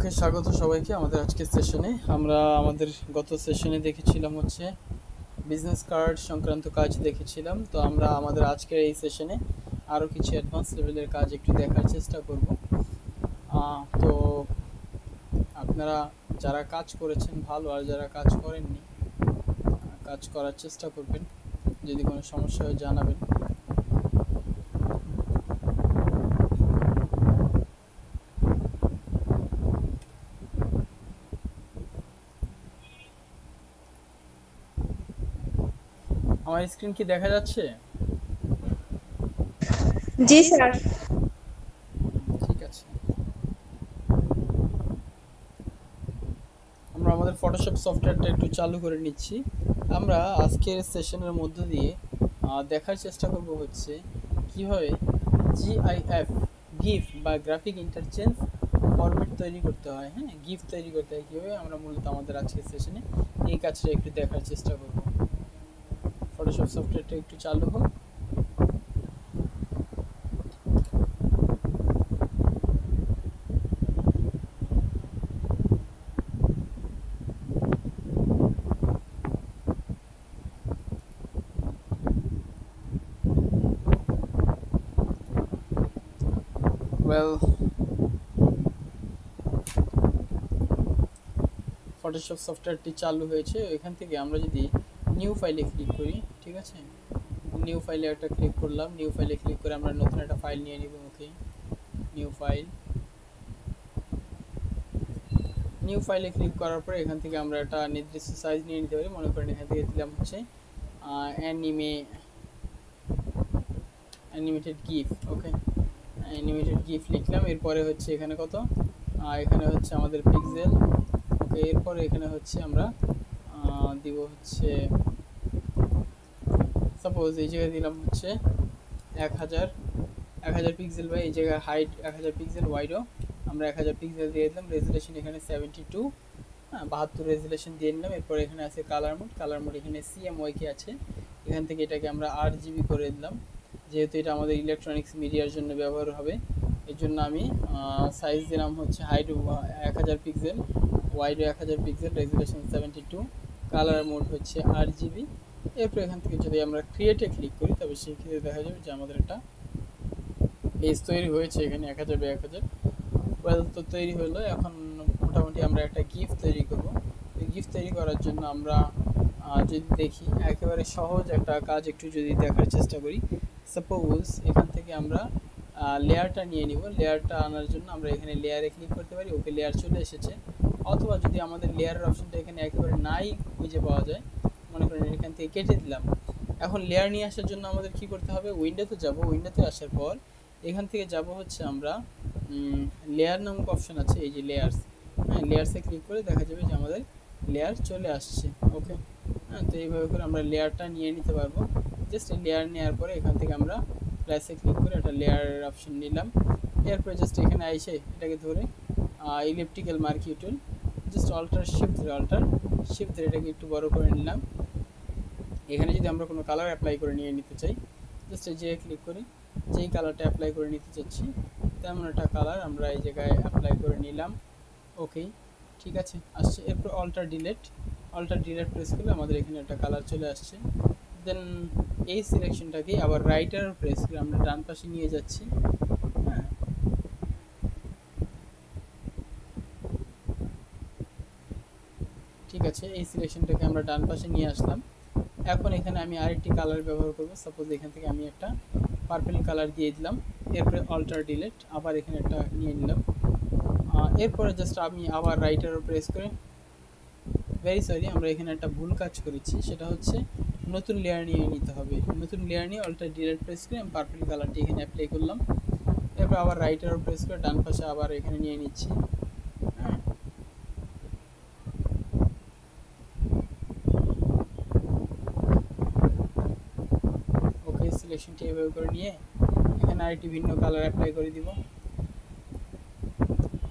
ওকে, স্বাগত সবাইকে আমাদের আজকের সেশনে। আমরা আমাদের গত সেশনে দেখেছিলাম হচ্ছে বিজনেস কার্ড সংক্রান্ত কাজ দেখেছিলাম। তো আমরা আমাদের আজকের এই সেশনে আরও কিছু অ্যাডভান্স লেভেলের কাজ একটু দেখার চেষ্টা করব। তো আপনারা যারা কাজ করেছেন ভালো, আর যারা কাজ করেননি কাজ করার চেষ্টা করবেন। যদি কোনো সমস্যা হয় জানাবেন। আমার স্ক্রিন কি দেখা যাচ্ছে? জি স্যার। ঠিক আছে, আমরা আমাদের ফটোশপ সফটওয়্যারটা একটু চালু করে নিচ্ছি। আমরা আজকের সেশনের মধ্য দিয়ে দেখার চেষ্টা করব হচ্ছে কিভাবে জিআইএফ গিফ বা গ্রাফিক ইন্টারচেঞ্জ ফরম্যাট তৈরি করতে হয়। হ্যাঁ, গিফ তৈরি করতে হয় কীভাবে, আমরা মূলত আমাদের আজকের সেশনে এই কাজটা একটু দেখার চেষ্টা করব। ফটোশপ সফটওয়্যারটা একটু চালু হোক। ওয়েল, ফটোশপ সফটওয়্যারটি চালু হয়েছে। এখান থেকে আমরা যদি নিউ ফাইলে ক্লিক করি, ঠিক আছে, নিউ ফাইলে একটা ক্লিক করলাম। নিউ ফাইলে ক্লিক করে আমরা নতুন একটা ফাইল নিয়ে নিব। ওকে, নিউ ফাইল। নিউ ফাইলে ক্লিক করার পরে এখান থেকে আমরা একটা নির্দিষ্ট সাইজ নিয়ে নিতে পারি। মনে করেন এখান থেকে দিলাম হচ্ছে অ্যানিমেটেড গিফ। ওকে, অ্যানিমেটেড গিফ লিখলাম। এরপরে হচ্ছে এখানে কত, এখানে হচ্ছে আমাদের পিক্সেল। ওকে, এরপরে এখানে হচ্ছে আমরা দিব হচ্ছে সাপোজ এই জায়গায় দিলাম হচ্ছে 1000 পিক্সেল, বা এই জায়গায় হাইট 1000 পিক্সেল, ওয়াইডও আমরা 1000 পিক্সেল দিয়ে দিলাম। রেজুলেশন এখানে 72, হ্যাঁ 72 রেজুলেশন দিয়ে নিলাম। এরপর এখানে আছে কালার মোড এখানে সিএমওয়াইকে আছে। এখান থেকে এটাকে আমরা RGB করে দিলাম, যেহেতু এটা আমাদের ইলেকট্রনিক্স মিডিয়ার জন্য ব্যবহার হবে। এর জন্য আমি সাইজ দিলাম হচ্ছে হাইট 1000 পিক্সেল, ওয়াইডও 1000 পিক্সেল, রেজুলেশন 72, কালার মোড হচ্ছে RGB। এরপর এখান থেকে যদি আমরা ক্রিয়েটে ক্লিক করি, তবে সেই ক্ষেত্রে দেখা যাবে যে আমাদের একটা পেজ তৈরি হয়েছে। এখানে 1000 বাই 1000 ওয়েল তো তৈরি হলো। এখন মোটামুটি আমরা একটা গিফট তৈরি করব। এই গিফট তৈরি করার জন্য আমরা যদি দেখি একেবারে সহজ একটা কাজ একটু যদি দেখার চেষ্টা করি। সাপোজ এখান থেকে আমরা লেয়ারটা নিয়ে নিব। লেয়ারটা আনার জন্য আমরা এখানে লেয়ারে ক্লিক করতে পারি। ওকে, লেয়ার চলে এসেছে। অথবা যদি আমাদের লেয়ারের অপশনটা এখানে একেবারে নাই খুঁজে পাওয়া যায়, মনে করেন এখান থেকে কেটে দিলাম। এখন লেয়ার নিয়ে আসার জন্য আমাদের কি করতে হবে, উইন্ডোতে যাব। উইন্ডোতে আসার পর এখান থেকে যাব হচ্ছে আমরা লেয়ার নামক অপশন আছে, এই যে লেয়ার্স। হ্যাঁ, লেয়ার্সে ক্লিক করে দেখা যাবে যে আমাদের লেয়ার চলে আসছে। ওকে, হ্যাঁ, তো এইভাবে করে আমরা লেয়ারটা নিয়ে নিতে পারবো। জাস্ট লেয়ার নেওয়ার পরে এখান থেকে আমরা প্লাসে ক্লিক করে একটা লেয়ার অপশন নিলাম। এরপরে জাস্ট এখানে আইসে এটাকে ধরে ইলেকট্রিক্যাল মার্কিং টুল, জাস্ট শিফট ধরে এটাকে একটু বড় করে নিলাম। এখানে যদি আমরা কোনো কালার অ্যাপ্লাই করে নিয়ে নিতে চাই, জাস্ট এই যে ক্লিক করি, যেই কালারটা অ্যাপ্লাই করে নিতে চাচ্ছি তেমন একটা কালার আমরা এই জায়গায় অ্যাপ্লাই করে নিলাম। ওকে, ঠিক আছে, আসছে। এরপর অল্টার ডিলেট প্রেস করলে আমাদের এখানে একটা কালার চলে আসছে। দেন এই সিলেকশনটাকে আবার রাইটার প্রেস করে আমরা ডান পাশে নিয়ে যাচ্ছি। হ্যাঁ, ঠিক আছে, এই সিলেকশনটাকে আমরা ডান পাশে নিয়ে আসলাম। এখন এখানে আমি আরেকটি কালার ব্যবহার করব। সাপোজ এখান থেকে আমি একটা পার্পল কালার দিয়ে দিলাম। এরপরে অল্টার ডিলেট, আবার এখানে একটা নিয়ে নিলাম। এরপরে জাস্ট আমি আবার রাইটারও প্রেস করে, ভেরি সরি, আমরা এখানে একটা ভুল কাজ করেছি। সেটা হচ্ছে নতুন লেয়ার নিয়ে নিতে হবে। নতুন লেয়ার নিয়ে অল্টার ডিলেট প্রেস করে আমি পার্পল কালারটি এখানে অ্যাপ্লাই করলাম। এরপর আবার রাইটারও প্রেস করে ডান পাশে আবার এখানে নিয়ে নিচ্ছি। হ্যাঁ, ওকে, সিলেকশনটি এভাবে করে নিয়ে এখানে আরেকটি ভিন্ন কালার অ্যাপ্লাই করে দিব,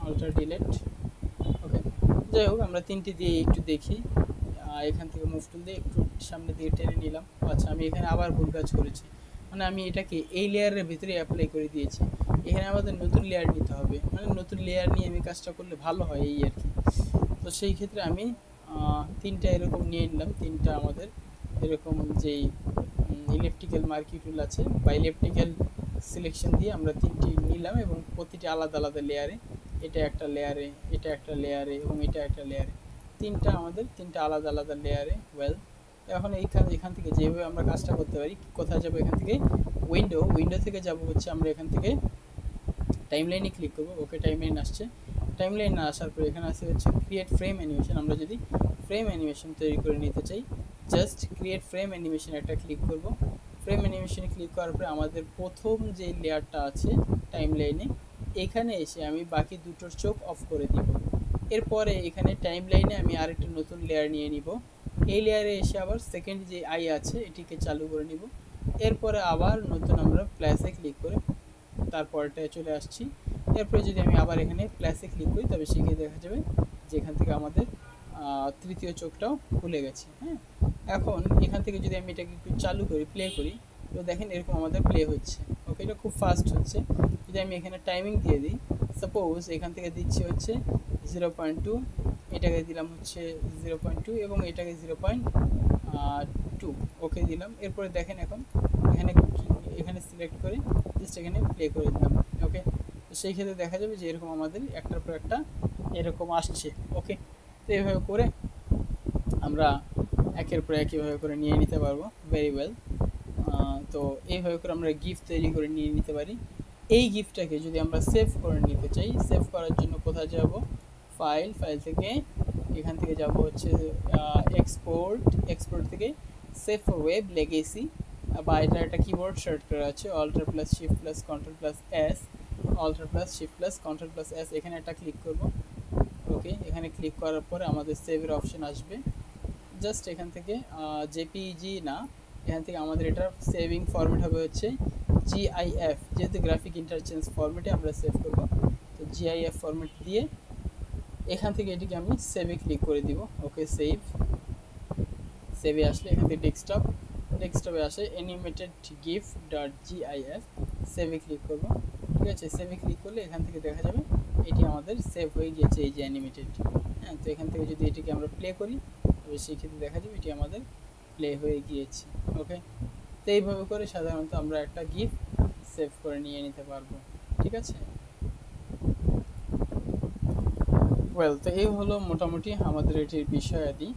অল্টার ডিলেট। ওকে, যাই হোক, আমরা তিনটি দিয়ে একটু দেখি। এখান থেকে মুভ টুল দিয়ে একটু সামনে দিয়ে টেনে নিলাম। আচ্ছা, আমি এখানে আবার ভুল কাজ করেছি, মানে আমি এটাকে এই লেয়ারের ভিতরে অ্যাপ্লাই করে দিয়েছি। এখানে আমাদের নতুন লেয়ার নিতে হবে, মানে নতুন লেয়ার নিয়ে আমি কাজটা করলে ভালো হয় এই আর কি। তো সেই ক্ষেত্রে আমি তিনটা এরকম নিয়ে নিলাম, তিনটা আমাদের এরকম যেই ইলেকট্রিক্যাল মার্কি টুল আছে বা ইলেকট্রিক্যাল সিলেকশন দিয়ে আমরা তিনটি নিলাম এবং প্রতিটি আলাদা আলাদা লেয়ারে, এটা একটা লেয়ারে, এটা একটা লেয়ারে এবং এটা একটা লেয়ারে, তিনটা আমাদের তিনটা আলাদা আলাদা লেয়ারে। ওয়েল, এখন এখান থেকে যেভাবে আমরা কাজটা করতে পারি, কোথায় যাবো এখান থেকে, উইন্ডো থেকে যাব হচ্ছে আমরা এখান থেকে টাইমলাইনে ক্লিক করবো। ওকে, টাইমলাইন আসছে। টাইমলাইন না আসার পরে এখানে আসে হচ্ছে ক্রিয়েট ফ্রেম অ্যানিমেশন। আমরা যদি ফ্রেম অ্যানিমেশন তৈরি করে নিতে চাই, জাস্ট ক্রিয়েট ফ্রেম অ্যানিমেশন একটা ক্লিক করব। ফ্রেম অ্যানিমেশনে ক্লিক করার পরে আমাদের প্রথম যে লেয়ারটা আছে টাইমলাইনে, এখানে এসে আমি বাকি দুটোর চোখ অফ করে দিব। এরপরে এখানে টাইমলাইনে আমি আরেকটা নতুন লেয়ার নিয়ে নিব। এই লেয়ারে এসে আবার সেকেন্ড যে আই আছে এটিকে চালু করে নিব। এরপরে আবার নতুন আমরা প্লাসে ক্লিক করে তারপরটায় চলে আসছি। এরপরে যদি আমি আবার এখানে প্লাসে ক্লিক করি, তবে সেখানে দেখা যাবে যে এখান থেকে আমাদের তৃতীয় চোখটাও খুলে গেছে। হ্যাঁ, এখন এখান থেকে যদি আমি এটাকে একটু চালু করি, প্লে করি, তো দেখেন এরকম আমাদের প্লে হচ্ছে। ওকে, এটা খুব ফাস্ট হচ্ছে। যদি আমি এখানে টাইমিং দিয়ে দিই, সাপোজ এখান থেকে দিচ্ছি হচ্ছে 0.2, এটাকে দিলাম হচ্ছে 0.2 এবং এটাকে 0.2, ওকে দিলাম। এরপরে দেখেন এখন এখানে এখানে সিলেক্ট করে জাস্ট এখানে প্লে করে দিলাম। ওকে, তো সেই ক্ষেত্রে দেখা যাবে যে এরকম আমাদের একটার পর একটা এরকম আসছে। ওকে, তো এইভাবে করে আমরা একের পর এক এভাবে করে নিয়ে নিতে পারবো। Very well. তো এইভাবে করে আমরা গিফট তৈরি করে নিয়ে নিতে পারি। এই গিফটটাকে যদি আমরা সেভ করে নিতে চাই, সেভ করার জন্য কোথায় যাব, ফাইল থেকে এখান থেকে যাব হচ্ছে এক্সপোর্ট থেকে সেভ ফর ওয়েব লেগেসি, বা এটা একটা কিবোর্ড শর্টকাট আছে, alt plus shift plus control plus S, alt plus shift plus control plus S, এখানে একটা ক্লিক করব। ওকে, এখানে ক্লিক করার পরে আমাদের সেভের অপশন আসবে। জাস্ট এখান থেকে জেপিজি না, এখান থেকে আমাদের এটার সেভিং ফরম্যাট হবে হচ্ছে জিআইএফ, যেহেতু গ্রাফিক ইন্টারচেঞ্জ ফরম্যাটে আমরা সেভ করব। তো জিআইএফ ফরম্যাট দিয়ে এখান থেকে এটিকে আমি সেভে ক্লিক করে দিব। ওকে, সেভে আসলে এখান থেকে ডেস্কটপে আসে অ্যানিমেটেড গিফ ডট জিআইএফ, সেভে ক্লিক করব। ঠিক আছে, সেভে ক্লিক করলে এখান থেকে দেখা যাবে এটি আমাদের সেভ হয়ে গিয়েছে, এই যে অ্যানিমেটেড। হ্যাঁ, তো এখান থেকে যদি এটিকে আমরা প্লে করি, তবে সেই ক্ষেত্রে দেখা যাবে এটি আমাদের প্লে হয়ে গিয়েছে। ওকে, তো এইভাবে করে সাধারণত আমরা একটা গিফ সেভ করে নিয়ে নিতে পারবো। ঠিক আছে, ওয়েল, তো এই হলো মোটামুটি আমাদের এটির বিষয়াদি।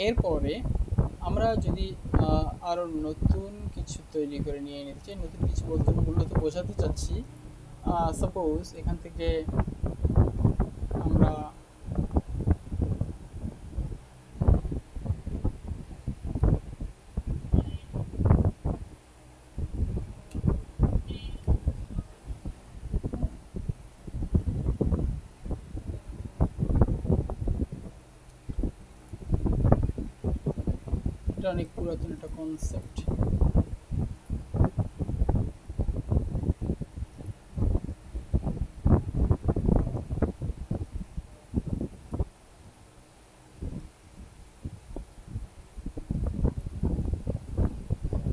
এরপরে আমরা যদি আরও নতুন কিছু তৈরি করে নিয়ে নিতে চাই, নতুন কিছু বলতে মূলত বোঝাতে চাচ্ছি, সাপোজ এখান থেকে আমরা এটা অনেক পুরাতন একটা কনসেপ্ট।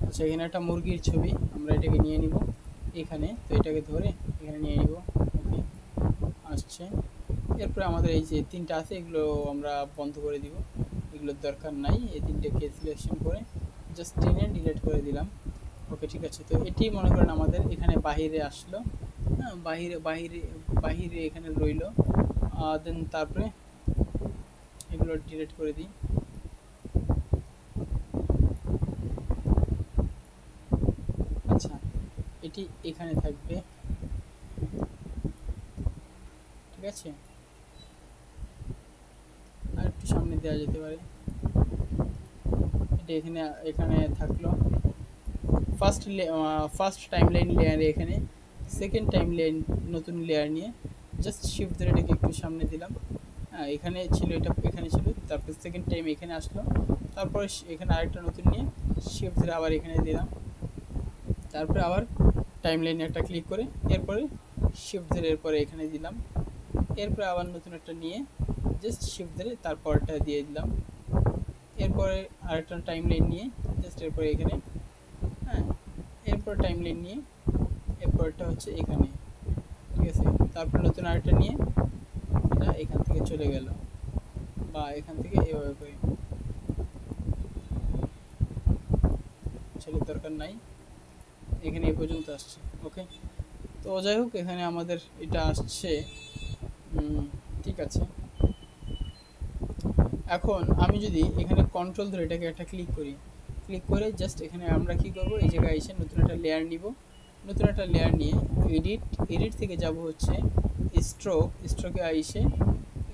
আচ্ছা, এখানে একটা মুরগির ছবি, আমরা এটাকে নিয়ে নিব এখানে, তো এটাকে ধরে এখানে নিয়ে নিব। ওকে, আসছে। এরপরে আমাদের এই যে তিনটা আছে এগুলো আমরা বন্ধ করে দিব, এগুলোর দরকার নাই। এই তিনটাকে সিলেকশন করে জাস্ট টেনে ডিলিট করে দিলাম। ওকে, ঠিক আছে। তো এটি মনে করেন আমাদের এখানে বাহিরে আসলো। হ্যাঁ, বাহিরে এখানে রইলো। দেন তারপরে এগুলো ডিলিট করে দিই। আচ্ছা, এটি এখানে থাকবে। ঠিক আছে, আর একটু সামনে দেওয়া যেতে পারে। এটা এখানে থাকলো ফার্স্ট টাইমলাইন লেয়ারে, এখানে সেকেন্ড টাইমলাইন নতুন লেয়ার নিয়ে জাস্ট শিফট ধরে এটাকে একটু সামনে দিলাম। হ্যাঁ, এখানে ছিল, এটা এখানে ছিল, তারপর সেকেন্ড টাইম এখানে আসলো, তারপরে এখানে আরেকটা নতুন নিয়ে শিফট ধরে আবার এখানে দিলাম, তারপরে আবার টাইমলাইনে একটা ক্লিক করে এরপরে শিফট ধরে এরপরে এখানে দিলাম, এরপরে আবার নতুন একটা নিয়ে জাস্ট শিফট ধরে তারপরটা দিয়ে দিলাম, এরপরে আরেকটা টাইমলাইন নিয়ে জাস্ট এরপরে এখানে। হ্যাঁ, এরপর টাইমলাইন নিয়ে এরপরটা হচ্ছে এখানে। তারপর নতুন আরেকটা নিয়ে এটা এখান থেকে চলে গেল, বা এখান থেকে এভাবে করি, ছেলের দরকার নাই, এখানে এই পর্যন্ত আসছে। ওকে, তো যাই হোক এখানে আমাদের এটা আসছে, ঠিক আছে। এখন আমি যদি এখানে কন্ট্রোল ধরে এটাকে একটা ক্লিক করি, ক্লিক করে জাস্ট এখানে আমরা কি করব, এই জায়গায় এসে নতুন একটা লেয়ার নিব, নতুন একটা লেয়ার নিয়ে এডিট থেকে যাব হচ্ছে স্ট্রোকে এসে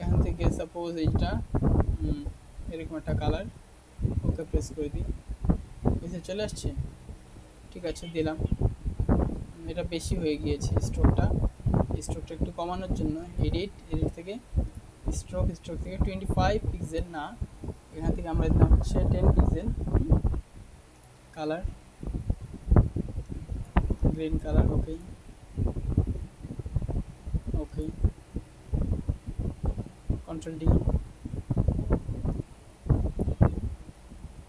এখান থেকে সাপোজ এইটা এরকম একটা কালার, ওকে প্রেস করে দিই, এসে চলে আসছে। ঠিক আছে, দিলাম। এটা বেশি হয়ে গিয়েছে স্ট্রোকটা একটু কমানোর জন্য এডিট থেকে স্ট্রোক থেকে 25 পিক্সেল না, এখান থেকে আমরা দিলাম হচ্ছে 10 পিক্সেল। কালার গ্রিন কালার, ওকে ওকে, কন্ট্রোল ডি।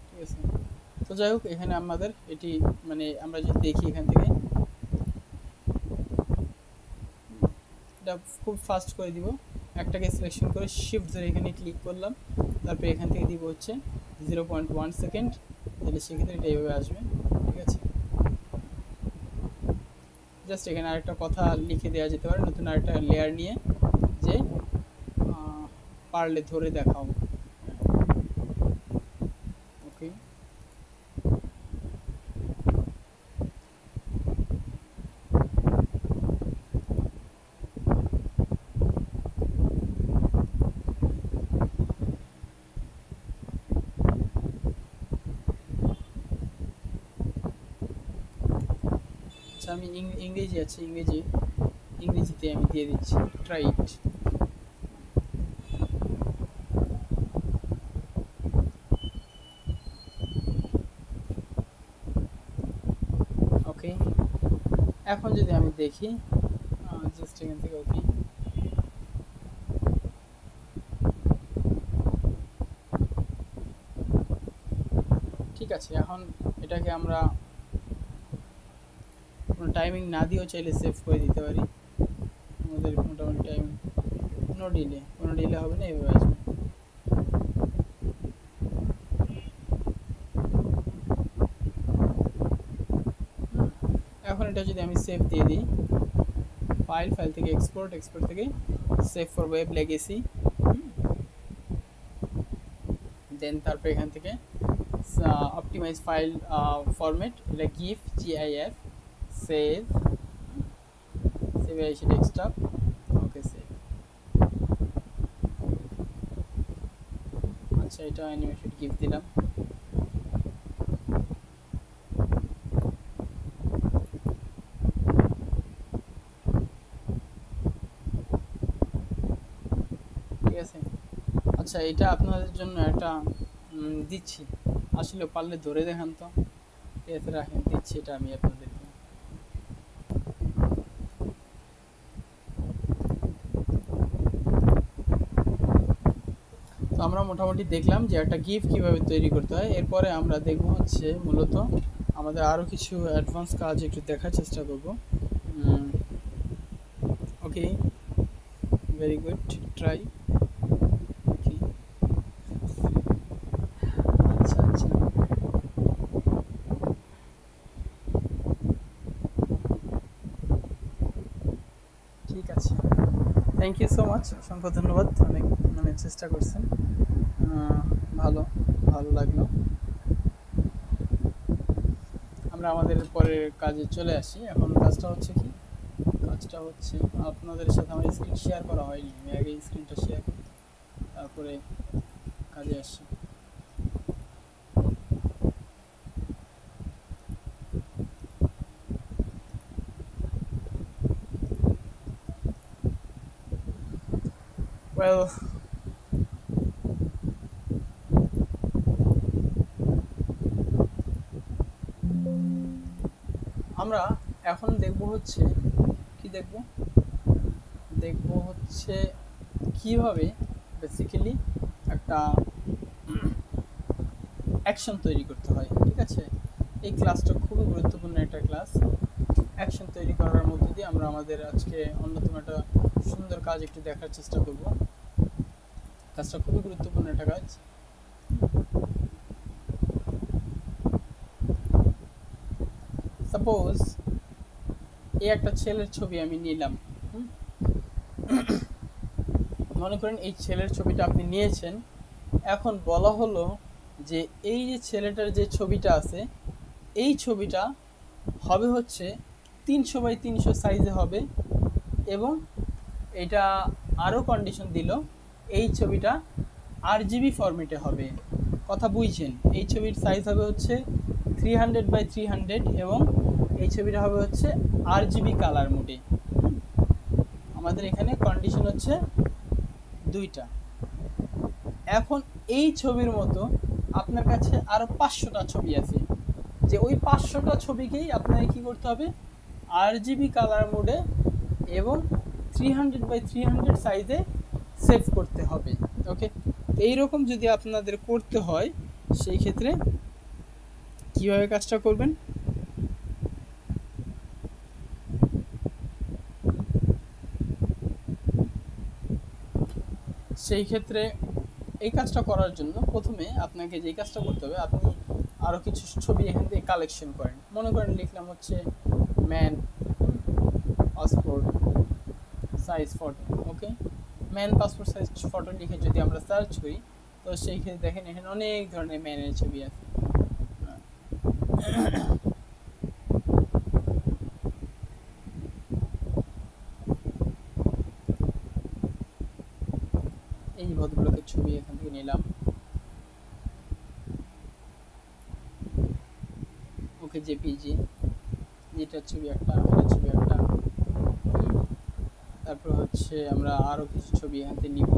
ঠিক আছে, তো যাই হোক এখানে আমাদের এটি মানে আমরা যদি দেখি এখান থেকে এটা খুব ফাস্ট করে দিব, একটাকে সিলেকশন করে শিফট ধরে এখানে ক্লিক করলাম, তারপরে এখান থেকে দিব হচ্ছে 0.1 সেকেন্ড, তাহলে সেক্ষেত্রে এটা এইভাবে আসবে। ঠিক আছে, জাস্ট এখানে আরেকটা কথা লিখে দেওয়া যেতে পারে, নতুন আরেকটা লেয়ার নিয়ে, যে পারলে ধরে দেখাও। ওকে, আচ্ছা আমি ইংরেজি আছে, ইংরেজিতে আমি দিয়ে দিচ্ছি, ট্রাই ইট। ওকে, এখন যদি আমি দেখি জাস্ট এখান থেকে, ওকে ঠিক আছে। এখন এটাকে আমরা কোনো টাইমিং না দিয়েও চাইলে সেভ করে দিতে পারি, আমাদের মোটামুটি টাইম কোনো ডিলে হবে না, এভাবে আসবে। এখন এটা যদি আমি সেভ দিয়ে দিই, ফাইল থেকে এক্সপোর্ট থেকে সেভ ফর ওয়েব লেগেসি, দেন তারপর এখান থেকে অপটিমাইজ ফাইল ফরম্যাট, এটা গিফ GIF, সেভ এসে ডেস্কটপ, ওকে সেভ। আচ্ছা এটা অ্যানিমেটেড গিফট দিলাম। ঠিক আছে, আচ্ছা এটা আপনাদের জন্য একটা দিচ্ছি, আসলে পারলে ধরে দেখান তো। ঠিক আছে রাখেন, দিচ্ছি এটা আমি আপনাদেরকে। তো আমরা মোটামুটি দেখলাম যে একটা গিফট কিভাবে তৈরি করতে হয়, এরপরে আমরা দেখব হচ্ছে মূলত আমাদের আরও কিছু অ্যাডভান্স কাজ একটু দেখার চেষ্টা করব। ওকে, ভেরি গুড, ট্রাই। আচ্ছা আচ্ছা, ঠিক আছে, থ্যাংক ইউ সো মাচ, অসংখ্য ধন্যবাদ, অনেক মানে চেষ্টা করছেন, ভালো ভালো লাগলো। আমরা আমাদের পরের কাজে চলে আসি। এখন কাজটা হচ্ছে কি, কাজটা হচ্ছে আপনাদের সাথে আমার স্ক্রিন শেয়ার করা হয়নি, আমি আগে স্ক্রিনটা শেয়ার করি তারপরে কাজে আসি। ওয়েল, আমরা এখন দেখব হচ্ছে কি, দেখব হচ্ছে কিভাবে বেসিক্যালি একটা অ্যাকশন তৈরি করতে হয়। ঠিক আছে, এই ক্লাসটা খুবই গুরুত্বপূর্ণ একটা ক্লাস। অ্যাকশন তৈরি করার মধ্য দিয়ে আমরা আমাদের আজকে অন্যতম একটা সুন্দর কাজ একটু দেখার চেষ্টা করব। কাজটা খুবই গুরুত্বপূর্ণ একটা কাজ। সাপোজ এই একটা ছেলের ছবি আমি নিলাম। মনে করেন এই ছেলের ছবিটা আপনি নিয়েছেন। এখন বলা হলো যে এই যে ছেলেটার যে ছবিটা আছে, এই ছবিটা হবে হচ্ছে 300x300 সাইজে হবে, এবং এটা আরও কন্ডিশন দিল এই ছবিটা RGB ফরম্যাটে হবে। কথা বুঝছেন? এই ছবির সাইজ হবে হচ্ছে 300x300 এবং এই ছবিটা হবে হচ্ছে RGB কালার মোডে। আমাদের এখানে কন্ডিশন হচ্ছে দুইটা। এখন এই ছবির মতো আপনার কাছে আরও 500টা ছবি আছে, যে ওই 500টা ছবিকেই আপনাকে কী করতে হবে, RGB কালার মোডে এবং 300x300 সাইজে সেভ করতে হবে। ওকে, এইরকম যদি আপনাদের করতে হয় সেই ক্ষেত্রে কীভাবে কাজটা করবেন? সেই ক্ষেত্রে এই কাজটা করার জন্য প্রথমে আপনাকে যেই কাজটা করতে হবে, আপনি আরও কিছু ছবি এখান থেকে কালেকশন করেন। মনে করেন লিখলাম হচ্ছে ম্যান পাসপোর্ট সাইজ ফটো। ওকে, ম্যান পাসপোর্ট সাইজ ফটো লিখে যদি আমরা সার্চ করি, তো সেই ক্ষেত্রে দেখেন এখানে অনেক ধরনের ম্যানের ছবি আছে। এই ভদ্রলোকের ছবি এখান থেকে নিলাম। ওকে, জেপিজি, যেটার ছবি একটা, এটার ছবি একটা। তারপর হচ্ছে আমরা আরও কিছু ছবি এখান থেকে নিব।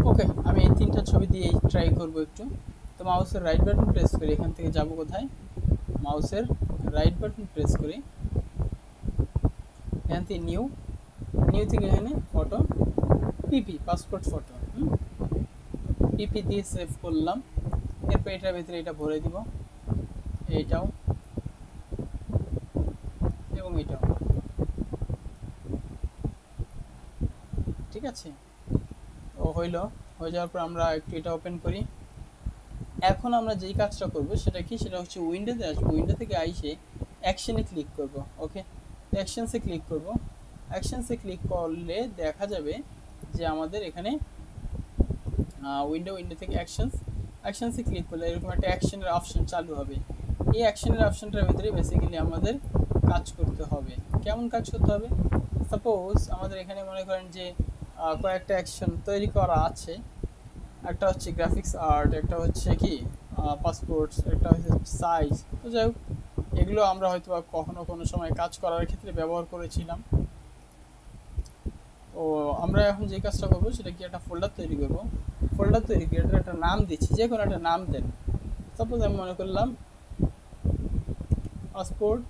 ওকে, আমি এই 3টা ছবি দিয়ে ট্রাই করব একটু। তো মাউসের রাইট বাটন প্রেস করে এখান থেকে যাব কোথায়, মাউসের রাইট বাটন প্রেস করে এখান থেকে নিউ থেকে এখানে ফটো, পিপি পাসপোর্ট ফটো, পিপি দিয়ে সেভ করলাম। এরপর এটার ভিতরে এটা ভরে দিব, এইটাও এবং এটাও। ঠিক আছে, ও হয়ে যাওয়ার পর আমরা একটু এটা ওপেন করি। এখন আমরা যেই কাজটা করব সেটা কি, সেটা হচ্ছে উইন্ডোতে আসবো। উইন্ডো থেকে আইসে অ্যাকশনে ক্লিক করব। ওকে, অ্যাকশনসে ক্লিক করব। অ্যাকশনসে ক্লিক করলে দেখা যাবে যে আমাদের এখানে উইন্ডো থেকে অ্যাকশনসে ক্লিক করলে এরকম একটা অ্যাকশনের অপশন চালু হবে। এই অ্যাকশনের অপশনটার ভিতরে বেসিক্যালি আমাদের কাজ করতে হবে। কেমন কাজ করতে হবে? সাপোজ আমাদের এখানে মনে করেন যে কয়েকটা অ্যাকশন তৈরি করা আছে। একটা হচ্ছে গ্রাফিক্স আর্ট, একটা হচ্ছে কি পাসপোর্টস, একটা হচ্ছে সাইজ। তো যাই হোক, এগুলো আমরা হয়তো কখনো কোনো সময় কাজ করার ক্ষেত্রে ব্যবহার করেছিলাম। ও আমরা এখন যে কাজটা করবো সেটা কি, একটা ফোল্ডার তৈরি করব। ফোল্ডার তৈরি করে এটার একটা নাম দিচ্ছি, যে কোনো একটা নাম দেন। সাপোজ আমি মনে করলাম পাসপোর্ট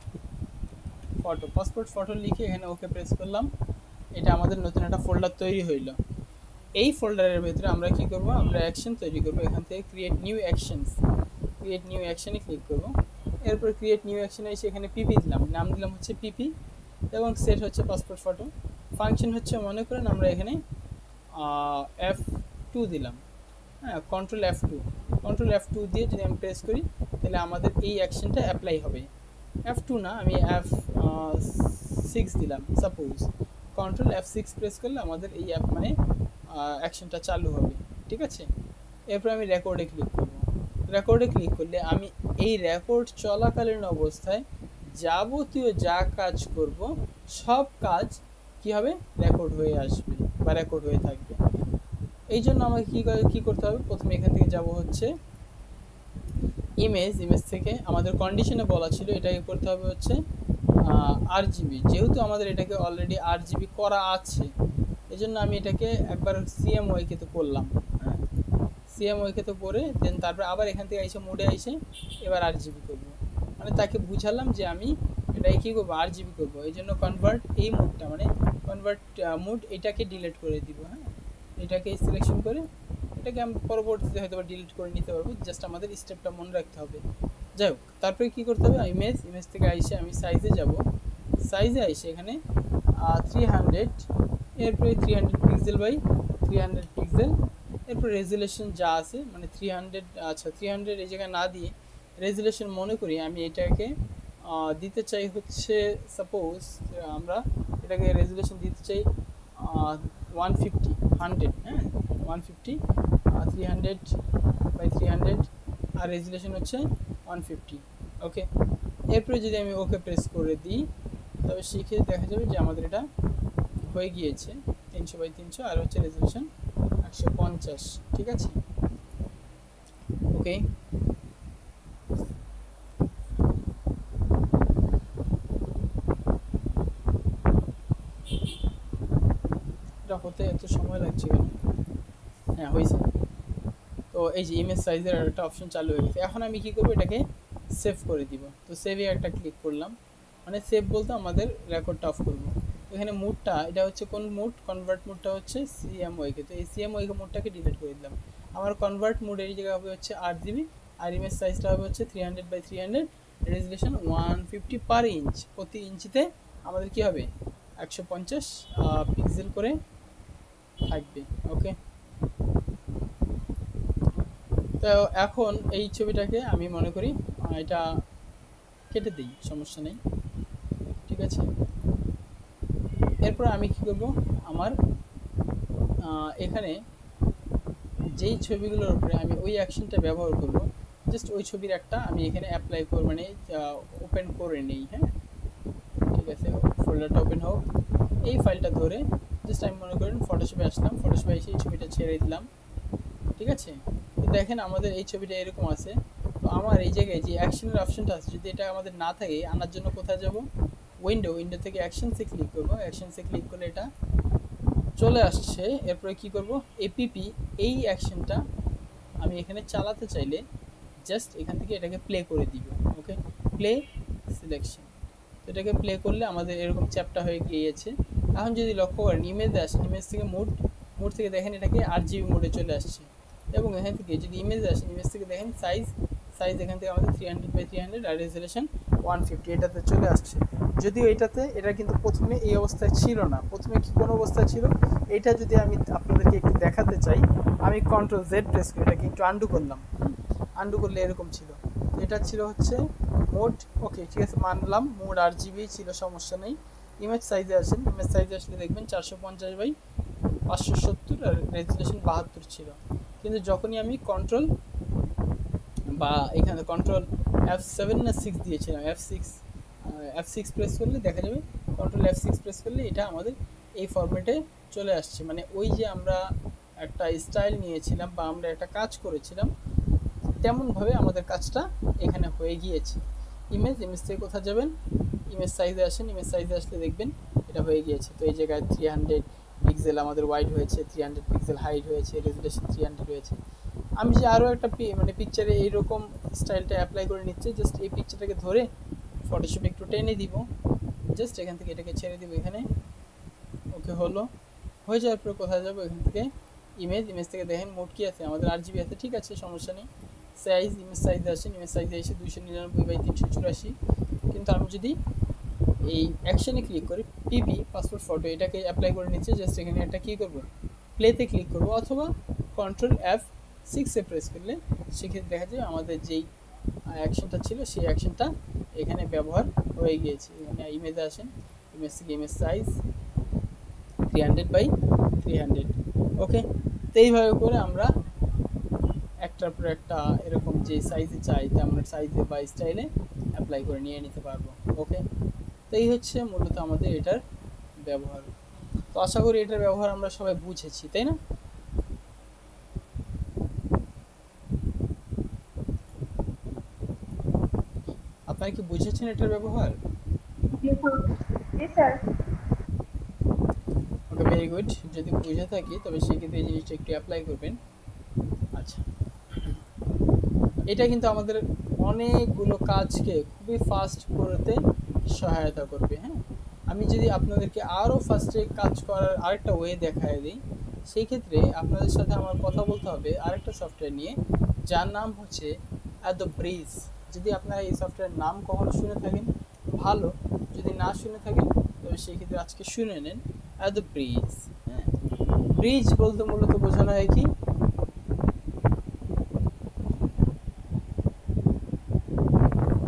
ফটো লিখে এখানে ওকে প্রেস করলাম। এটা আমাদের নতুন একটা ফোল্ডার তৈরি হইল। এই ফোল্ডারের ভিতরে আমরা কি করব, আমরা অ্যাকশন তৈরি করব। এখান থেকে ক্রিয়েট নিউ অ্যাকশনে ক্লিক করব। এরপর ক্রিয়েট নিউ অ্যাকশনে এসে এখানে পিপি দিলাম, নাম দিলাম হচ্ছে পিপি, এবং সেট হচ্ছে পাসপোর্ট ফটো। ফাংশন হচ্ছে মনে করেন আমরা এখানে F2 দিলাম। হ্যাঁ, কন্ট্রোল F2 দিয়ে যদি আমি প্রেস করি, তাহলে আমাদের এই অ্যাকশনটা অ্যাপ্লাই হবে। F2 না, আমি F6 দিলাম। সাপোজ কন্ট্রোল F6 প্রেস করলে আমাদের এই অ্যাকশনটা চালু হবে। ঠিক আছে, এরপর আমি রেকর্ডে ক্লিক করলে আমি এই রেকর্ড চলাকালীন অবস্থায় যাবতীয় যা কাজ করব সব কাজ কি হবে, রেকর্ড হয়ে আসবে বা রেকর্ড হয়ে থাকবে। এই জন্য আমাকে কী করতে হবে, প্রথমে এখান থেকে যাব হচ্ছে ইমেজ থেকে আমাদের কন্ডিশনে বলা ছিল এটাকে করতে হবে হচ্ছে আরজিবি, যেহেতু আমাদের এটাকে অলরেডি আরজিবি করা আছে এজন্য আমি এটাকে একবার সিএমওয়াইকে তো করলাম, হ্যাঁ সিএমওয়াইকে তো করে দেন তারপরে আবার এখান থেকে এসে মোডে এসে এবার আরজিবি করবো, মানে তাকে বুঝালাম যে আমি এটাকে কী করবো আরজিবি করবো, এই জন্য কনভার্ট এই মোডটা মানে কনভার্ট মোড এটাকে ডিলিট করে দিব, হ্যাঁ এটাকে সিলেকশন করে এটাকে আমি পরবর্তীতে হয়তো ডিলিট করে নিতে পারবো, জাস্ট আমাদের স্টেপটা মনে রাখতে হবে। যাই হোক তারপরে কী করতে হবে, ইমেজ থেকে আইসে আমি সাইজে যাব, সাইজে আইসে এখানে 300, এরপরে 300 পিক্সেল বাই 300 পিক্সেল, এরপর রেজুলেশন যা আছে মানে 300, আচ্ছা 300 এই জায়গায় না দিয়ে রেজুলেশন মনে করি আমি এটাকে দিতে চাই হচ্ছে সাপোজ আমরা এটাকে রেজুলেশন দিতে চাই 150, 100, হ্যাঁ 150, 300 বাই 300 আর রেজুলেশন হচ্ছে 150, ওকে। এরপরে যদি আমি ওকে প্রেস করে দিই তবে সেক্ষেত্রে দেখা যাবে যে আমাদের এটা হয়ে গিয়েছে 300 বাই 300 আর হচ্ছে রেজুলেশন 150, ঠিক আছে ওকে। এটা হতে এত সময় লাগছে কেন? হ্যাঁ হয়েছে। তো এই যে ইমেজ সাইজের একটা অপশন চালু হয়ে গেছে, এখন আমি কি করবো এটাকে সেভ করে দিব, তো সেভে একটা ক্লিক করলাম, মানে সেভ বলতে আমাদের রেকর্ডটা অফ করবো। এখানে মুডটা এটা হচ্ছে কোন মুড, কনভার্ট মুডটা হচ্ছে সিএমওয়াইকে, তো এই সিএমওয়াইকে মুডটাকে ডিলিট করে দিলাম। আমার কনভার্ট মুড এই জায়গায় হবে হচ্ছে 8 জিবি আর ইমেজ সাইজটা হবে হচ্ছে 300 বাই 300, রেজুলেশন 150 পার ইঞ্চ, প্রতি ইঞ্চিতে আমাদের কি হবে 150 পিক্সেল করে থাকবে, ওকে। তো এখন এই ছবিটাকে আমি মনে করি এটা কেটে দিই, সমস্যা নেই, ঠিক আছে। এরপর আমি কি করব, আমার এখানে যেই ছবিগুলোর উপরে আমি ওই অ্যাকশনটা ব্যবহার করব, জাস্ট ওই ছবির একটা আমি এখানে অ্যাপ্লাই করব, মানে ওপেন করে নিই, হ্যাঁ ঠিক আছে। ফোল্ডারটা ওপেন হোক, এই ফাইলটা ধরে জাস্ট আমি মনে করেন ফটোশপে আসলাম, ফটোশপে এসে এই ছবিটা ছেড়ে দিলাম, ঠিক আছে। তো দেখেন আমাদের এই ছবিটা এরকম আছে। তো আমার এই জায়গায় যে অ্যাকশনের অপশনটা আছে যদি এটা আমাদের না থাকে আনার জন্য কোথায় যাব, উইন্ডো থেকে অ্যাকশনসে ক্লিক করব, অ্যাকশনসে ক্লিক করলে এটা চলে আসছে। এরপরে কি করব, এপিপি এই অ্যাকশনটা আমি এখানে চালাতে চাইলে জাস্ট এখান থেকে এটাকে প্লে করে দিব, ওকে প্লে সিলেকশন। তো এটাকে প্লে করলে আমাদের এরকম চ্যাপটা হয়ে গিয়েছে। এখন যদি লক্ষ্য করেন ইমেজে আসেন, ইমেজ থেকে মোড থেকে দেখেন এটাকে আরজিবি মোডে চলে আসছে, এবং এখান থেকে যদি ইমেজে আসেন ইমেজ থেকে দেখেন সাইজ এখান থেকে আমাদের 300 বাই 300 আর রেজুলেশন 150 এটাতে চলে আসছে। যদিও এটা কিন্তু প্রথমে এই অবস্থায় ছিল না, প্রথমে কি কোন অবস্থায় ছিল এটা যদি আমি আপনাদেরকে একটু দেখাতে চাই, আমি Ctrl Z প্রেস করে এটাকে একটু আন্ডু করলাম, আন্ডু করলে এরকম ছিল, এটা ছিল হচ্ছে মোড, ওকে ঠিক আছে মানলাম মোড আরজিবি ছিল, সমস্যা নেই। ইমেজ সাইজে আসেন, ইমেজ সাইজে আসলে দেখবেন 450 বাই 570 আর রেজুলেশন 72 ছিল, কিন্তু যখনই আমি কন্ট্রোল বা এখানে কন্ট্রোল F7 না 6 দিয়েছিলাম, F6 প্রেস করলে দেখা যাবে, কন্ট্রোল F6 প্রেস করলে এটা আমাদের এই ফরম্যাটে চলে আসছে, মানে ওই যে আমরা একটা স্টাইল নিয়েছিলাম বা আমরা একটা কাজ করেছিলাম তেমনভাবে আমাদের কাজটা এখানে হয়ে গিয়েছে। ইমেজ থেকে কোথায় যাবেন, ইমেজ সাইজে আসেন, ইমেজ সাইজে আসলে দেখবেন এটা হয়ে গিয়েছে। তো এই জায়গায় 300 পিক্সেল আমাদের ওয়াইড হয়েছে, 300 পিক্সেল হাইট হয়েছে, রেজুলেশন 300 হয়েছে। আমি যে আরও একটা মানে পিকচারে এইরকম স্টাইলটা অ্যাপ্লাই করে নিচ্ছি, জাস্ট এই পিকচারটাকে ধরে ফটোশপে একটু টেনে দিব, জাস্ট এখান থেকে এটাকে ছেড়ে দিব এখানে, ওকে হলো। হয়ে যাওয়ার পর কোথায় যাবো, এখান থেকে ইমেজ থেকে দেখেন মোড কি আছে আমাদের আরজিবি আছে, ঠিক আছে সমস্যা নেই। সাইজ ইমেজ সাইজে আসেন, ইমেজ সাইজে এসে 299 বাই 384, কিন্তু আমি যদি এই অ্যাকশনে ক্লিক করি পিপি পাসপোর্ট ফটো এটাকে অ্যাপ্লাই করে নিচ্ছে, জাস্ট এখানে একটা কী করবো প্লেতে ক্লিক করবো অথবা কন্ট্রোল F6 প্রেস করলে সেক্ষেত্রে দেখা যায় আমাদের যেই অ্যাকশনটা ছিল সেই অ্যাকশনটা এখানে ব্যবহার হয়ে গিয়েছে। এখানে ইমেজে আসেন, ইমেজ থেকে ইমেজ সাইজ 300 বাই 300, ওকে। তো এইভাবে করে আমরা একটার পর একটা এরকম যে সাইজে চাই তেমন সাইজে বা স্টাইলে অ্যাপ্লাই করে নিয়ে নিতে পারবো, ওকে। তো এই হচ্ছে মূলত আমাদের এটার ব্যবহার। তো আশা করি এটার ব্যবহার আমরা সবাই বুঝেছি, তাই না? আপনারা কি বুঝেছেন এটার ব্যবহার? জি স্যার। জি স্যার। ওকে, ভেরি গুড। যদি বুঝে থাকি তবে সেক্ষেত্রে এই জিনিসটা একটু অ্যাপ্লাই করবেন। আচ্ছা, এটা কিন্তু আমাদের অনেকগুলো কাজকে খুবই ফাস্ট করতে সহায়তা করবে। হ্যাঁ, আমি যদি আপনাদেরকে আরও ফাস্টে কাজ করার আরেকটা ওয়ে দেখায় দিই, সেই ক্ষেত্রে আপনাদের সাথে আমার কথা বলতে হবে আরেকটা সফটওয়্যার নিয়ে, যার নাম হচ্ছে অ্যাডোব ব্রিজ। যদি আপনারা এই সফটওয়্যার নাম কখনো শুনে থাকেন ভালো, যদি না শুনে থাকেন তবে সেই ক্ষেত্রে আজকে শুনে নেন অ্যাডোব ব্রিজ। হ্যাঁ, ব্রিজ বলতে মূলত বোঝানো হয় কি?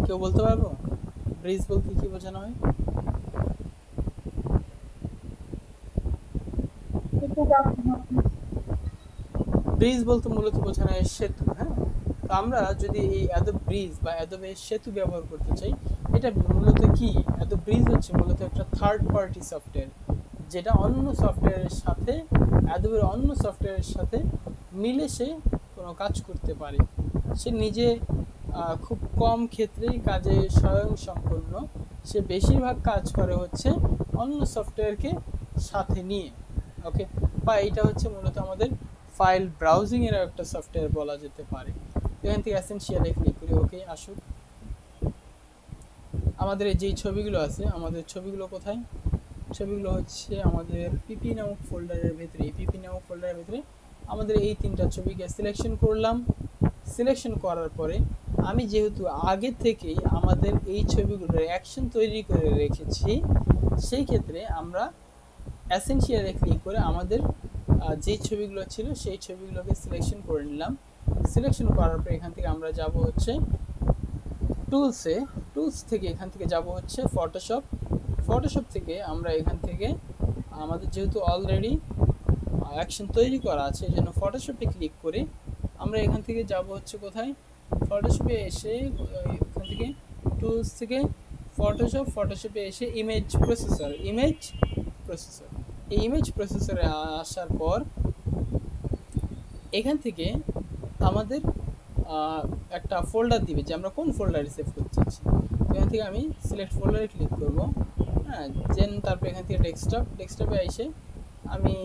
কেউ বলতে পারবো ব্রিজ বলতে কি বোঝানো হয়? একটু জানতে ব্রিজ বলতে মূলত বোঝানো হয় সেতু। হ্যাঁ, তো আমরা যদি এই অ্যাডোব ব্রিজ বা অ্যাডোবে সেতু ব্যবহার করতে চাই, এটা মূলত কি? অ্যাডোব ব্রিজ হচ্ছে মূলত একটা থার্ড পার্টি সফটওয়্যার, যেটা অন্য সফটওয়্যারের সাথে, অ্যাডোবের অন্য সফটওয়্যারের সাথে মিলে সে কোনো কাজ করতে পারে। সে নিজে খুব কম ক্ষেত্রেই কাজে স্বয়ংসম্পূর্ণ। সে বেশিরভাগ কাজ করে হচ্ছে অন্য সফটওয়্যারকে সাথে নিয়ে। ওকে, বা এইটা হচ্ছে মূলত আমাদের ফাইল ব্রাউজিংয়ের একটা সফটওয়্যার বলা যেতে পারে। এখান থেকে এসেনশিয়ালে ক্লিক করি, ওকে আসুক। আমাদের যেই ছবিগুলো আছে, আমাদের ছবিগুলো কোথায়? ছবিগুলো হচ্ছে আমাদের পিপি নামক ফোল্ডারের ভেতরে। এই পিপি নামক ফোল্ডারের ভেতরে আমাদের এই তিনটা ছবিকে সিলেকশন করলাম। সিলেকশন করার পরে আমি যেহেতু আগে থেকেই আমাদের এই ছবিগুলোর অ্যাকশন তৈরি করে রেখেছি, সেই ক্ষেত্রে আমরা অ্যাসেনশিয়ালে ক্লিক করে আমাদের যেই ছবিগুলো ছিল সেই ছবিগুলোকে সিলেকশন করে নিলাম। সিলেকশন করার পর এখান থেকে আমরা যাব হচ্ছে টুলসে। টুলস থেকে এখান থেকে যাব হচ্ছে ফটোশপ। ফটোশপ থেকে আমরা এখান থেকে আমাদের যেহেতু অলরেডি অ্যাকশন তৈরি করা আছে, এই জন্য ফটোশপে ক্লিক করে আমরা এখান থেকে যাব হচ্ছে কোথায়? ফটোশপে এসে এখান থেকে টুলস থেকে ফটোশপ, ফটোশপে এসে ইমেজ প্রসেসর। ইমেজ প্রসেসর, এই ইমেজ প্রসেসরে আসার পর এখান থেকে আমাদের একটা ফোল্ডার দিবে যে আমরা কোন ফোল্ডারে সেভ করতে চাচ্ছি। এখান থেকে আমি সিলেক্ট ফোল্ডারে ক্লিক করব। হ্যাঁ, দেন তারপর এখান থেকে ডেস্কটপে এসে আমি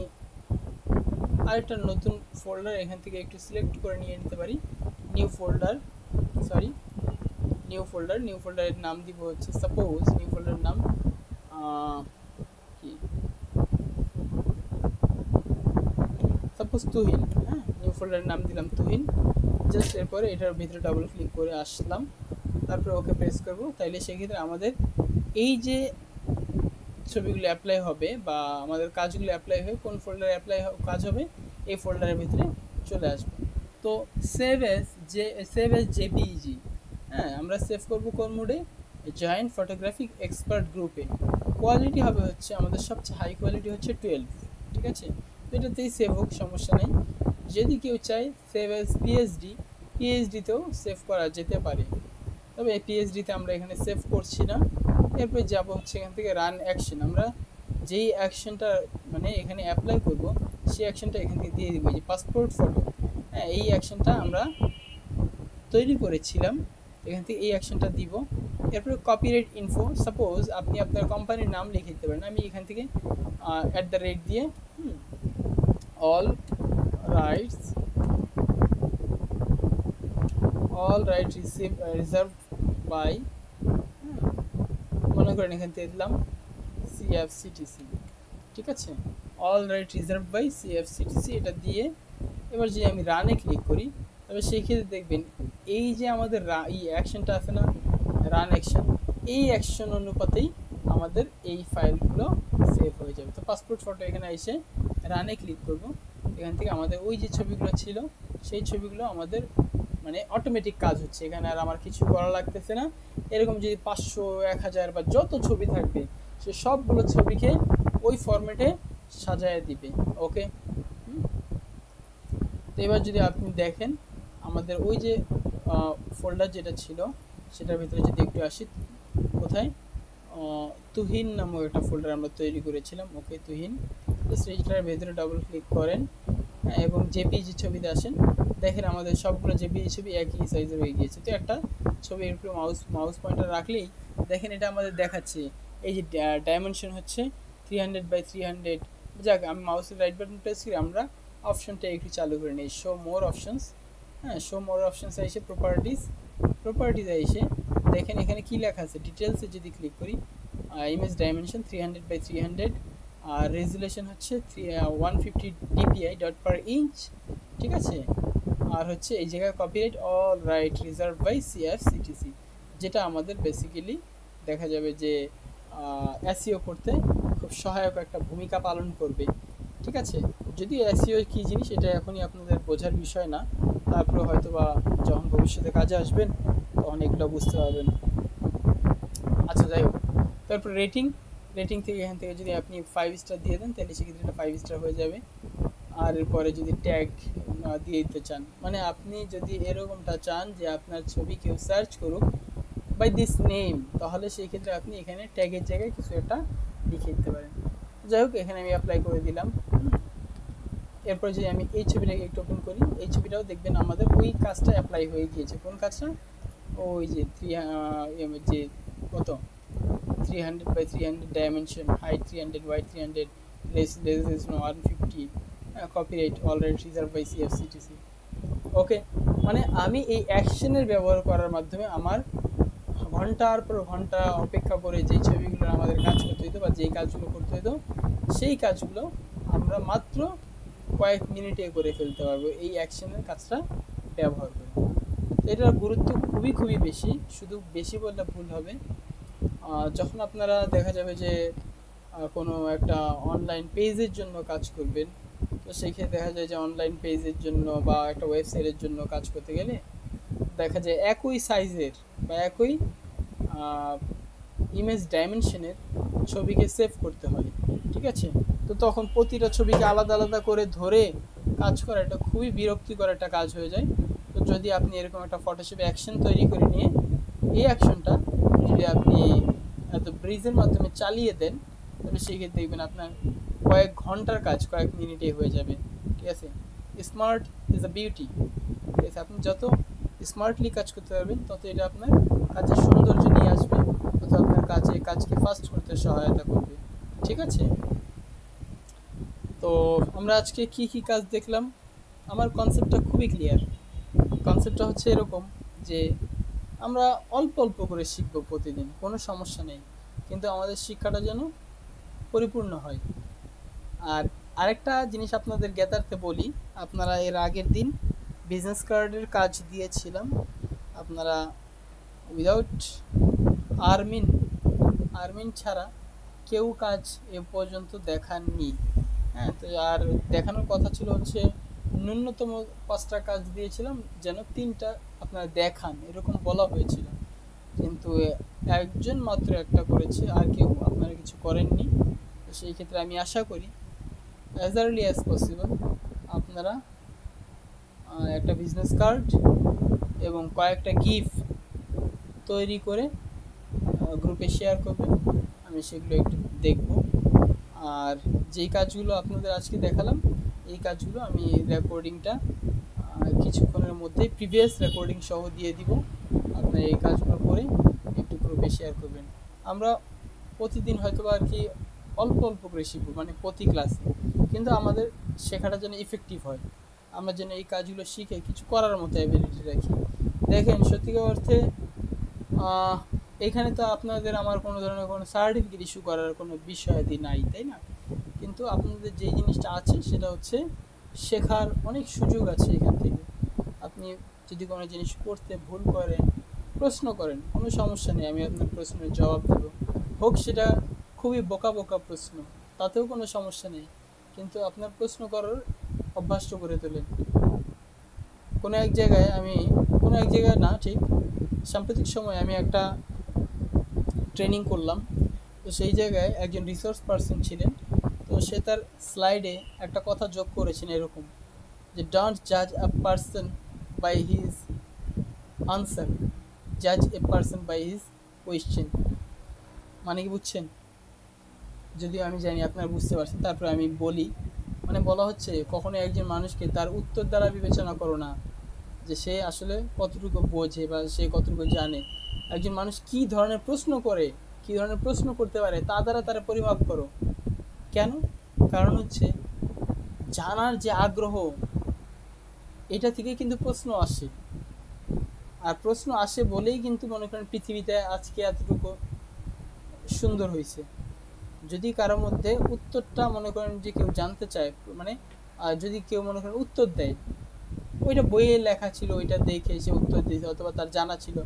আরেকটা নতুন ফোল্ডার এখান থেকে একটু সিলেক্ট করে নিয়ে নিতে পারি। নিউ ফোল্ডার, সরি নিউ ফোল্ডারের নাম দিব হচ্ছে সাপোজ, নিউ ফোল্ডারের নাম কি, সাপোজ তুহিন। হ্যাঁ, নিউ ফোল্ডারের নাম দিলাম তুহিন। জাস্ট এরপরে এটার ভিতরে ডাবল ক্লিক করে আসলাম, তারপরে ওকে প্রেস করব। তাইলে সেক্ষেত্রে আমাদের এই যে ছবিগুলো অ্যাপ্লাই হবে বা আমাদের কাজগুলো অ্যাপ্লাই হয়ে কোন ফোল্ডারে কাজ হবে, এই ফোল্ডারের ভিতরে চলে আসবে। তো সেভ এস জেপিইজি। হ্যাঁ, আমরা সেভ করব কোন মোডে? জয়েন্ট ফটোগ্রাফিক এক্সপার্ট গ্রুপে। কোয়ালিটি হবে হচ্ছে আমাদের সবচেয়ে হাই কোয়ালিটি হচ্ছে 12। ঠিক আছে, তো এটাতেই সেভ হোক, সমস্যা নেই। যদি কেউ চায় সেভ এস পিএইচডিতেও সেভ করা যেতে পারে, তবে এই পিএইচডিতে আমরা এখানে সেভ করছি না। এরপরে যাব হচ্ছে এখান থেকে রান অ্যাকশন। আমরা যেই অ্যাকশনটা মানে এখানে অ্যাপ্লাই করব সেই অ্যাকশনটা এখান থেকে দিয়ে দিব, যে পাসপোর্ট ফটো। হ্যাঁ, এই অ্যাকশনটা আমরা তৈরি করেছিলাম, এখান থেকে এই অ্যাকশনটা দিব। এরপরে কপিরাইট ইনফো, সাপোজ আপনি আপনার কোম্পানির নাম লিখে দিতে পারেন। আমি এখান থেকে @ দিয়ে অল রাইটস রিজার্ভড বাই, মনে করেন এখান থেকে দিলাম সিএফসিটিসি। ঠিক আছে, অল রাইট রিজার্ভ বাই সিএফসিটিসি, এটা দিয়ে এবার যদি আমি রানে ক্লিক করি, তবে সেই ক্ষেত্রে দেখবেন এই যে আমাদের এই অ্যাকশনটা আছে না, রান অ্যাকশন, এই অ্যাকশন অনুপাতেই আমাদের এই ফাইলগুলো সেভ হয়ে যাবে। তো পাসপোর্ট ফটো এখানে এসে রানে ক্লিক করব। এখান থেকে আমাদের ওই যে ছবিগুলো ছিল সেই ছবিগুলো আমাদের মানে অটোমেটিক কাজ হচ্ছে, এখানে আর আমার কিছু করা লাগতেছে না। এরকম যদি 500, 1000 বা যত ছবি থাকবে সে সবগুলো ছবিকে ওই ফরম্যাটে সাজায় দিবে। ওকে, তো এবার যদি আপনি দেখেন আমাদের ওই যে ফোল্ডার যেটা ছিল সেটার ভিতরে যদি একটু আসি, কোথায় তুহিন নামক একটা ফোল্ডার আমরা তৈরি করেছিলাম। ওকে, তুহিন, সেইটার ভেতরে ডাবল ক্লিক করেন এবং জেপিজি ছবিতে আসেন। দেখেন আমাদের সবগুলো জেপিজি ছবি একই সাইজের হয়ে গিয়েছে। তো একটা ছবির উপরে মাউস পয়েন্টার রাখলেই দেখেন এটা আমাদের দেখাচ্ছে এই যে ডাইমেনশন হচ্ছে 300 বাই 300। যাক, আমি মাউসের রাইট বাটন প্রেস করি, আমরা অপশনটা একটু চালু করে নিই, শো মোর অপশনস। হ্যাঁ, শো মোর অপশনস এসে প্রপার্টিজে এসে দেখেন এখানে কি লেখা আছে, ডিটেলসে যদি ক্লিক করি, ইমেজ ডাইমেনশন 300 বাই 300, আর রেজুলেশন হচ্ছে 150 dpi ডট পার ইঞ্চ, ঠিক আছে। আর হচ্ছে এই জায়গায় copyright all right reserve by CFCTC, যেটা আমাদের বেসিক্যালি দেখা যাবে যে এসইও করতে খুব সহায়ক একটা ভূমিকা পালন করবে, ঠিক আছে। যদি এসইও কী জিনিস এটা এখনই আপনাদের বোঝার বিষয় না, তারপরে হয়তো বা যখন ভবিষ্যতে কাজে আসবেন তখন এগুলো বুঝতে পারবেন। আচ্ছা, যাই হোক, তারপর রেটিং থেকে এখান থেকে যদি আপনি 5 স্টার দিয়ে দেন তাহলে সেক্ষেত্রে এটা 5 স্টার হয়ে যাবে। আর এরপরে যদি ট্যাগ দিয়ে দিতে চান, মানে আপনি যদি এরকমটা চান যে আপনার ছবি কেউ সার্চ করুক বাই দিস নেম, তাহলে সেই ক্ষেত্রে আপনি এখানে ট্যাগের জায়গায় কিছু একটা লিখে দিতে পারেন। যাই হোক, এখানে আমি অ্যাপ্লাই করে দিলাম। এরপর যদি আমি এই ছবিটাকে একটু ওপেন করি, এই ছবিটাও দেখবেন আমাদের ওই কাজটা অ্যাপ্লাই হয়ে গিয়েছে। কোন কাজটা? ওই যে যে কত 300 by 300 dimension, height 300, wide 300, resolution 150, copyright already reserve by CFCTC। Okay, মানে আমি এই অ্যাকশনের ব্যবহার করার মাধ্যমে আমার ঘন্টার পর ঘন্টা অপেক্ষা করে যেই ছবিগুলো আমাদের কাজ করতে হতো বা যেই কাজগুলো করতে হতো সেই কাজগুলো আমরা মাত্র কয়েক মিনিটে করে ফেলতে পারবো এই অ্যাকশনের কাজটা ব্যবহার করে। এটার গুরুত্ব খুবই বেশি, শুধু বেশি বললে ভুল হবে। যখন আপনারা দেখা যাবে যে কোনো একটা অনলাইন পেজের জন্য কাজ করবেন, তো সেই ক্ষেত্রে দেখা যায় যে অনলাইন পেজের জন্য বা একটা ওয়েবসাইটের জন্য কাজ করতে গেলে দেখা যায় একই সাইজের বা একই ইমেজ ডাইমেনশনের ছবিকে সেভ করতে হয়, ঠিক আছে। তো তখন প্রতিটা ছবিকে আলাদা আলাদা করে ধরে কাজ করা এটা খুবই বিরক্তিকর একটা কাজ হয়ে যায়। তো যদি আপনি এরকম একটা ফটোশপে অ্যাকশন তৈরি করে নিয়ে এই অ্যাকশনটা যদি আপনি এত ব্রিজের মাধ্যমে চালিয়ে দেন, তাহলে সেই ক্ষেত্রে দেখবেন আপনার কয়েক ঘন্টার কাজ কয়েক মিনিটে হয়ে যাবে, ঠিক আছে। স্মার্ট ইজ আ বিউটি, ঠিক আছে। আপনি যত স্মার্টলি কাজ করতে পারবেন তত এটা আপনার কাজের সৌন্দর্য নিয়ে আসবে, তত আপনার কাজকে ফাস্ট করতে সহায়তা করবে, ঠিক আছে। তো আমরা আজকে কি কাজ দেখলাম, আমার কনসেপ্টটা খুবই ক্লিয়ার। কনসেপ্টটা হচ্ছে এরকম যে আমরা অল্প অল্প করে শিখবো প্রতিদিন, কোনো সমস্যা নেই, কিন্তু আমাদের শিক্ষাটা যেন পরিপূর্ণ হয়। আর আরেকটা জিনিস আপনাদের জ্ঞাতার্থে বলি, আপনারা এর আগের দিন বিজনেস কার্ডের কাজ দিয়েছিলাম, আপনারা উইদাউট আর্মিন ছাড়া কেউ কাজ এ পর্যন্ত দেখাননি। হ্যাঁ, তো আর দেখানোর কথা ছিল হচ্ছে ন্যূনতম 5টা কাজ দিয়েছিলাম, যেন 3টা আপনারা দেখান এরকম বলা হয়েছিল, কিন্তু একজন মাত্র একটা করেছে, আর কেউ আপনারা কিছু করেননি। তো সেই ক্ষেত্রে আমি আশা করি অ্যাজ আর্লি অ্যাজ পসিবল আপনারা একটা বিজনেস কার্ড এবং কয়েকটা গিফট তৈরি করে গ্রুপে শেয়ার করবেন, আমি সেগুলো একটু দেখব। আর যেই কাজগুলো আপনাদের আজকে দেখালাম এই কাজগুলো আমি রেকর্ডিংটা কিছুক্ষণের মধ্যেই প্রিভিয়াস রেকর্ডিং সহ দিয়ে দিব, আপনার এই কাজগুলো করে একটু গ্রুপে শেয়ার করবেন। আমরা প্রতিদিন হয়তো আর কি অল্প অল্প করে শিখব, মানে প্রতি ক্লাসে, কিন্তু আমাদের শেখাটা যেন ইফেক্টিভ হয়, আমরা যেন এই কাজগুলো শিখে কিছু করার মতো অ্যাবিলিটি রাখি। দেখেন, সত্যিকার অর্থে এখানে তো আপনাদের আমার কোনো ধরনের কোনো সার্টিফিকেট ইস্যু করার কোনো বিষয়াদি নাই, তাই না? কিন্তু আপনাদের যে জিনিসটা আছে সেটা হচ্ছে শেখার অনেক সুযোগ আছে এখান থেকে। আপনি যদি কোনো জিনিস করতে ভুল করেন, প্রশ্ন করেন, কোনো সমস্যা নেই, আমি আপনার প্রশ্নের জবাব দেবো, হোক সেটা খুবই বোকা প্রশ্ন, তাতেও কোনো সমস্যা নেই, কিন্তু আপনার প্রশ্ন করার অভ্যাসটা করে তোলেন। কোনো এক জায়গায় না, ঠিক সাম্প্রতিক সময়ে আমি একটা ট্রেনিং করলাম, তো সেই জায়গায় একজন রিসোর্স পারসন ছিলেন, তো সে তার স্লাইডে একটা কথা যোগ করেছেন এরকম, যে ডোন্ট জাজ আ পারসন বাই হিজ আনসার, জাজ a person by his question. মানে কি বুঝছেন? যদিও আমি জানি আপনারা বুঝতে পারছেন, তারপরে আমি বলি, মানে বলা হচ্ছে কখনো একজন মানুষকে তার উত্তর দ্বারা বিবেচনা করো না, যে সে আসলে কতটুকু বোঝে বা সে কতটুকু জানে। একজন মানুষ কি ধরনের প্রশ্ন করে, কি ধরনের প্রশ্ন করতে পারে, তা দ্বারা তারা পরিমাপ করো। কেন? কারণ হচ্ছে জানার যে আগ্রহ, এটা থেকে কিন্তু প্রশ্ন আসে। আর প্রশ্ন আসে বলেই কিন্তু মনে করেন পৃথিবীতে আজকে এতটুকু সুন্দর হয়েছে। যদি কারোর মধ্যে উত্তরটা মনে করেন যে কেউ জানতে চায়, মানে যদি কেউ মনে করেন উত্তর দেয়, ওইটা বইয়ে লেখা ছিল, ওইটা দেখে সে উত্তর দিয়েছে, অথবা তার জানা ছিল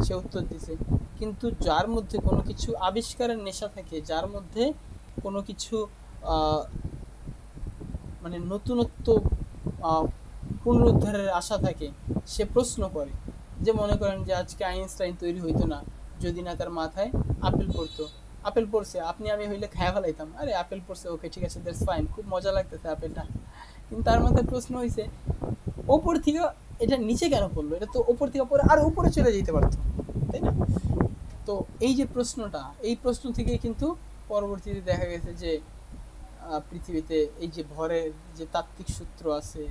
সে উত্তর দিছে। কিন্তু যার মধ্যে কোনো কিছু আবিষ্কারের নেশা থাকে, যার মধ্যে কোনো কিছু মানে নতুনত্ব পুনরুদ্ধারের আশা থাকে, সে প্রশ্ন করে। যে মনে করেন যে আজকে আইনস্টাইন তৈরি হইতো না যদি না তার মাথায় আপেল পড়তো। আপেল পড়ছে, আপনি আমি হইলে খায়া ফেলাইতাম, আরে আপেল পড়ছে, ওকে ঠিক আছে, দ্যাটস ফাইন, খুব মজা লাগতেছে আপেলটা। কিন্তু তার মাথায় প্রশ্ন হয়েছে ওপর থেকে এটা নিচে কেন পড়লো, এটা তো ওপর থেকে পরে আর উপরে চলে যেতে পারতো, তাই না? তো এই যে প্রশ্নটা, এই প্রশ্ন থেকে কিন্তু পরবর্তীতে দেখা গেছে যে পৃথিবীতে এই যে ভরের যে তাত্ত্বিক সূত্র আছে,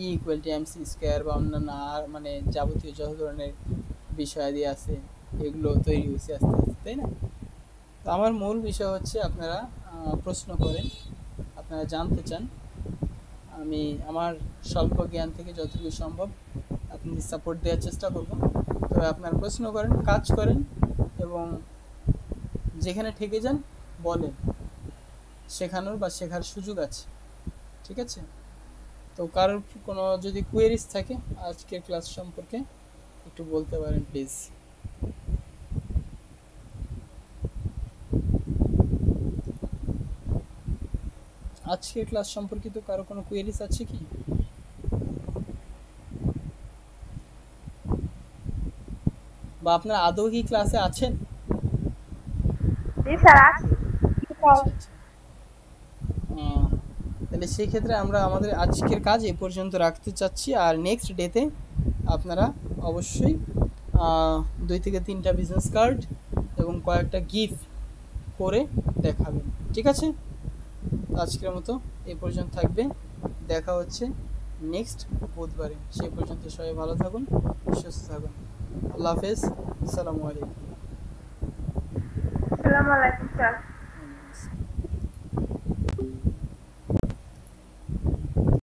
E=mc² বা অন্যান্য আর মানে যাবতীয় যত ধরনের বিষয়াদি আছে, এগুলো তৈরি হয়েছে আস্তে আস্তে, তাই না? তো আমার মূল বিষয় হচ্ছে আপনারা প্রশ্ন করেন, আপনারা জানতে চান। আমি আমার স্বল্প জ্ঞান থেকে যতটুকু সম্ভব আপনাদের সাপোর্ট দেওয়ার চেষ্টা করব। তবে আপনারা প্রশ্ন করেন, কাজ করেন, এবং যেখানে ঠেকে যান বলেন, শেখানোর বা শেখার সুযোগ আছে। ঠিক আছে? তো কারোর কোনো যদি কোয়েরিজ থাকে আজকের ক্লাস সম্পর্কে একটু বলতে পারেন প্লিজ। আজকের ক্লাস সম্পর্কিত কারো কোনো কোয়েরিজ আছে কি? বা আপনারা আদৌ কি ক্লাসে আছেন? জি স্যার আছি। আচ্ছা আচ্ছা। তাহলে সেই ক্ষেত্রে আমরা আমাদের আজকের কাজ এ পর্যন্ত রাখতে চাচ্ছি। আর নেক্সট ডেতে আপনারা অবশ্যই 2 থেকে 3টা বিজনেস কার্ড এবং কয়েকটা গিফট করে দেখাবেন। ঠিক আছে? আজকের মতো এ পর্যন্ত থাকবে। দেখা হচ্ছে নেক্সট বুধবারে। সেই পর্যন্ত সবাই ভালো থাকুন, সুস্থ থাকুন। আল্লাহ হাফেজ। আসসালামু আলাইকুম। আসসালামু আলাইকুম স্যার।